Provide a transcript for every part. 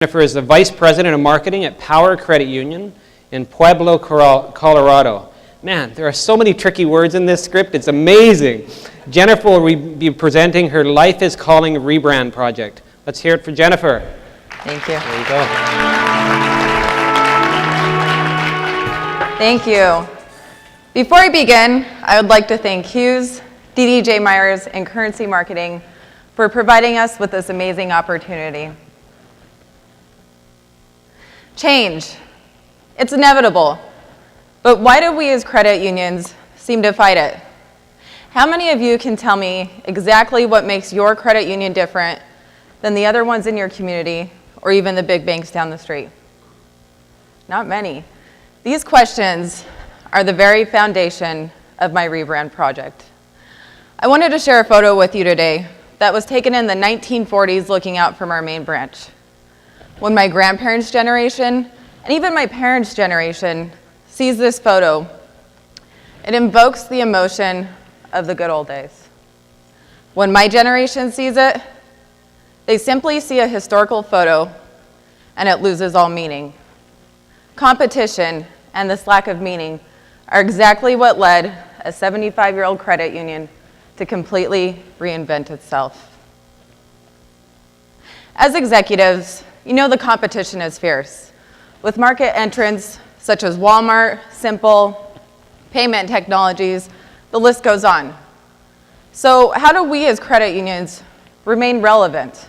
Jennifer is the Vice President of Marketing at Power Credit Union in Pueblo, Colorado. Man, there are so many tricky words in this script. It's amazing. Jennifer will be presenting her Life is Calling rebrand project. Let's hear it for Jennifer. Thank you. There you go. Thank you. Before I begin, I would like to thank CUES, DDJ Myers, and Currency Marketing for providing us with this amazing opportunity. Change. It's inevitable. But why do we as credit unions seem to fight it? How many of you can tell me exactly what makes your credit union different than the other ones in your community or even the big banks down the street? Not many. These questions are the very foundation of my rebrand project. I wanted to share a photo with you today that was taken in the 1940s looking out from our main branch. When my grandparents' generation and even my parents' generation sees this photo, it invokes the emotion of the good old days. When my generation sees it, they simply see a historical photo and it loses all meaning. Competition and this lack of meaning are exactly what led a 75-year-old credit union to completely reinvent itself. As executives, you know the competition is fierce, with market entrants such as Walmart, Simple, payment technologies, the list goes on. So how do we as credit unions remain relevant?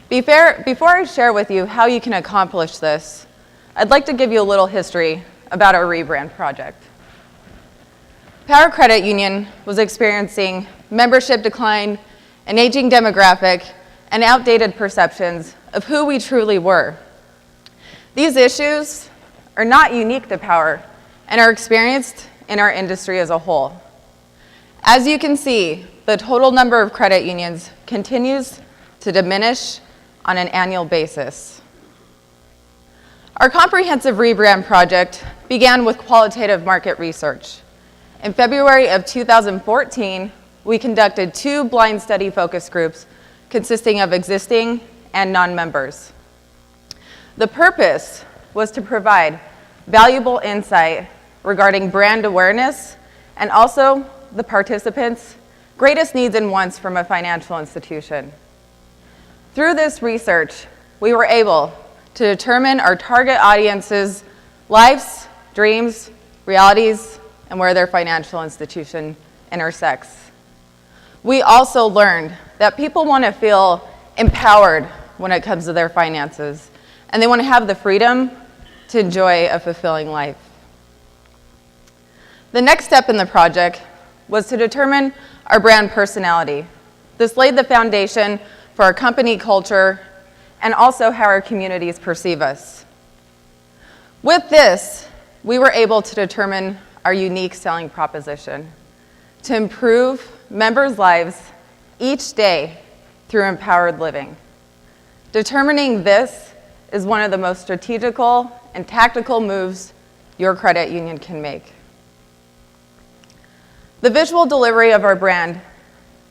Before I share with you how you can accomplish this, I'd like to give you a little history about our rebrand project. Power Credit Union was experiencing membership decline, an aging demographic, and outdated perceptions of who we truly were. These issues are not unique to Power and are experienced in our industry as a whole. As you can see, the total number of credit unions continues to diminish on an annual basis. Our comprehensive rebrand project began with qualitative market research. In February of 2014, we conducted 2 blind study focus groups consisting of existing and non-members. The purpose was to provide valuable insight regarding brand awareness and also the participants' greatest needs and wants from a financial institution. Through this research, we were able to determine our target audience's lives, dreams, realities, and where their financial institution intersects. We also learned that people want to feel empowered when it comes to their finances, and they want to have the freedom to enjoy a fulfilling life. The next step in the project was to determine our brand personality. This laid the foundation for our company culture and also how our communities perceive us. With this, we were able to determine our unique selling proposition to improve members' lives each day through empowered living. Determining this is one of the most strategical and tactical moves your credit union can make. The visual delivery of our brand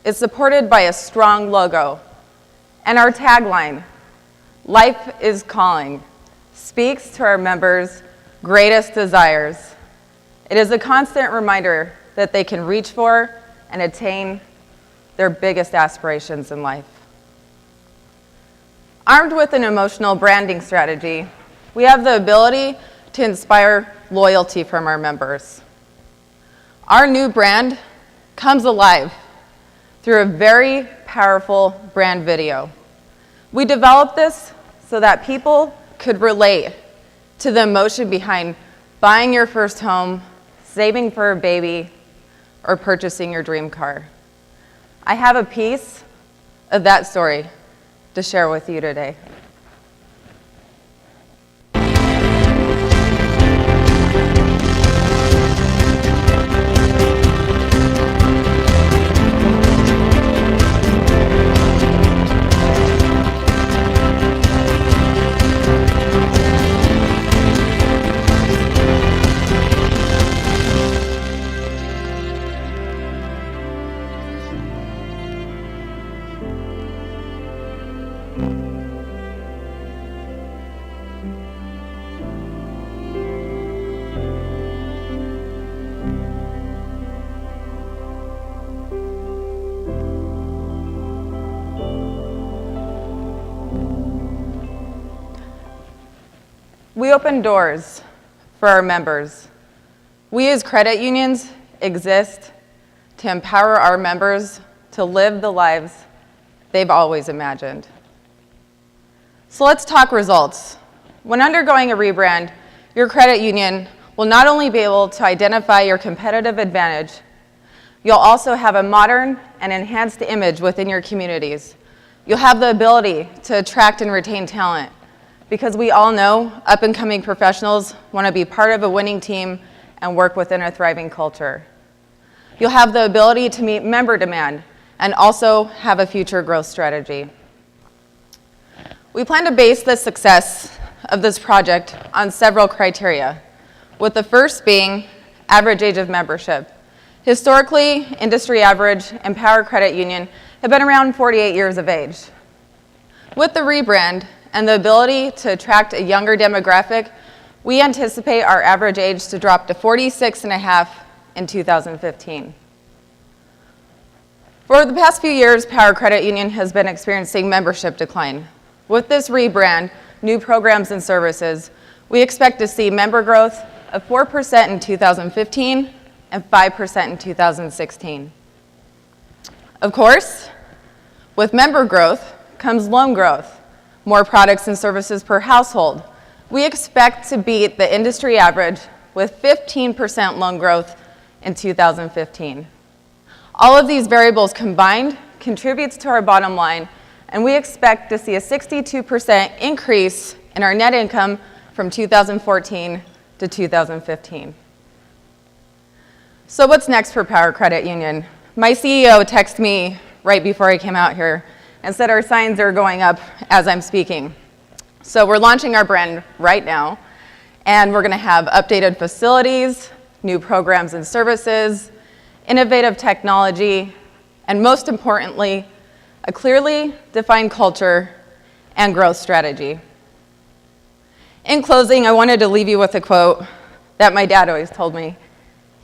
is supported by a strong logo, and our tagline, "Life is Calling," speaks to our members' greatest desires. It is a constant reminder that they can reach for and attain their biggest aspirations in life. Armed with an emotional branding strategy, we have the ability to inspire loyalty from our members. Our new brand comes alive through a very powerful brand video. We developed this so that people could relate to the emotion behind buying your first home, saving for a baby, or purchasing your dream car. I have a piece of that story to share with you today. We open doors for our members. We as credit unions exist to empower our members to live the lives they've always imagined. So let's talk results. When undergoing a rebrand, your credit union will not only be able to identify your competitive advantage, you'll also have a modern and enhanced image within your communities. You'll have the ability to attract and retain talent, because we all know up-and-coming professionals want to be part of a winning team and work within a thriving culture. You'll have the ability to meet member demand and also have a future growth strategy. We plan to base the success of this project on several criteria, with the first being average age of membership. Historically, industry average and Power Credit Union have been around 48 years of age. With the rebrand and the ability to attract a younger demographic, we anticipate our average age to drop to 46.5 in 2015. For the past few years, Power Credit Union has been experiencing membership decline. With this rebrand, new programs and services, we expect to see member growth of 4% in 2015 and 5% in 2016. Of course, with member growth comes loan growth, more products and services per household. We expect to beat the industry average with 15% loan growth in 2015. All of these variables combined contributes to our bottom line, and we expect to see a 62% increase in our net income from 2014 to 2015. So what's next for Power Credit Union? My CEO texted me right before I came out here and said our signs are going up as I'm speaking. So we're launching our brand right now, and we're gonna have updated facilities, new programs and services, innovative technology, and most importantly, a clearly defined culture and growth strategy. In closing, I wanted to leave you with a quote that my dad always told me.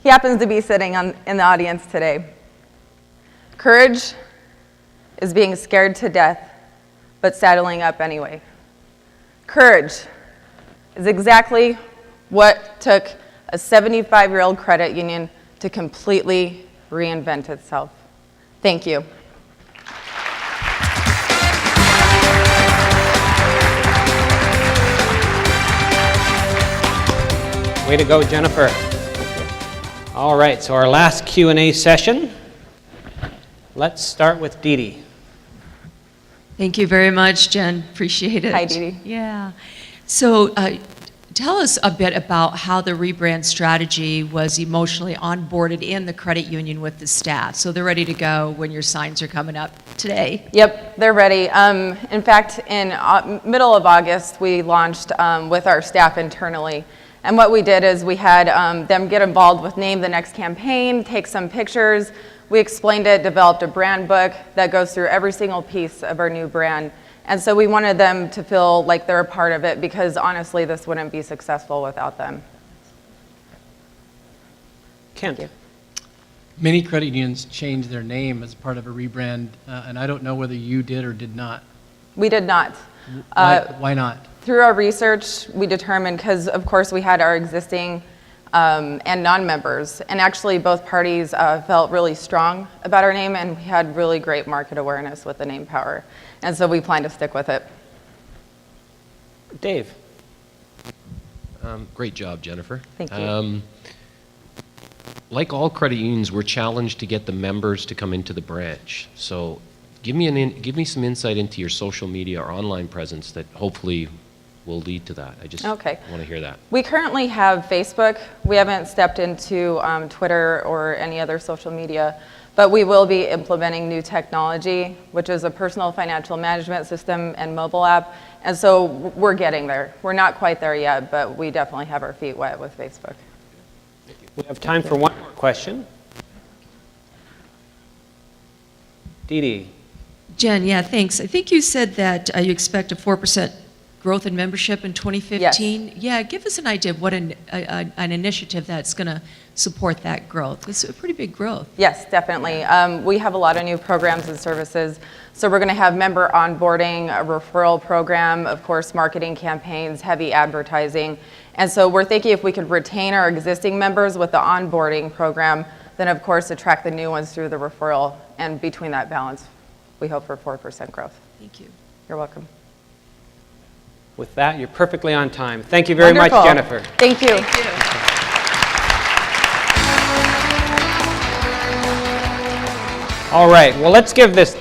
He happens to be sitting in the audience today. Courage is being scared to death, but saddling up anyway. Courage is exactly what took a 75-year-old credit union to completely reinvent itself. Thank you. Way to go, Jennifer. All right, so our last Q&A session. Let's start with Dee Dee. Thank you very much, Jen. Appreciate it. Hi, Dee Dee. Yeah. So tell us a bit about how the rebrand strategy was emotionally onboarded in the credit union with the staff. So they're ready to go when your signs are coming up today. Yep, they're ready. In fact, in middle of August, we launched with our staff internally. And what we did is we had them get involved with Name the Next campaign, take some pictures. We explained it, developed a brand book that goes through every single piece of our new brand. And so we wanted them to feel like they're a part of it, because honestly, this wouldn't be successful without them. Kent. Many credit unions changed their name as part of a rebrand, and I don't know whether you did or did not. We did not. Why not? Through our research, we determined, because of course we had our existing and non-members, and actually both parties felt really strong about our name, and we had really great market awareness with the name Power, and so we plan to stick with it. Dave. Great job, Jennifer. Thank you. Like all credit unions, we're challenged to get the members to come into the branch. So give me some insight into your social media or online presence that hopefully will lead to that. I just want to hear that. We currently have Facebook. We haven't stepped into Twitter or any other social media, but we will be implementing new technology, which is a personal financial management system and mobile app. And so we're getting there. We're not quite there yet, but we definitely have our feet wet with Facebook. We have time for one more question. Dee Dee. Jen, yeah, thanks. I think you said that you expect a 4% growth in membership in 2015? Yeah, give us an idea of what an initiative that's going to support that growth. It's a pretty big growth. Yes, definitely. We have a lot of new programs and services. So we're going to have member onboarding, a referral program, of course, marketing campaigns, heavy advertising. And so we're thinking if we could retain our existing members with the onboarding program, then of course attract the new ones through the referral. And between that balance, we hope for 4% growth. Thank you. You're welcome. With that, you're perfectly on time. Thank you very much, Wonderful. Jennifer. Thank you. Thank you. All right, well, let's give this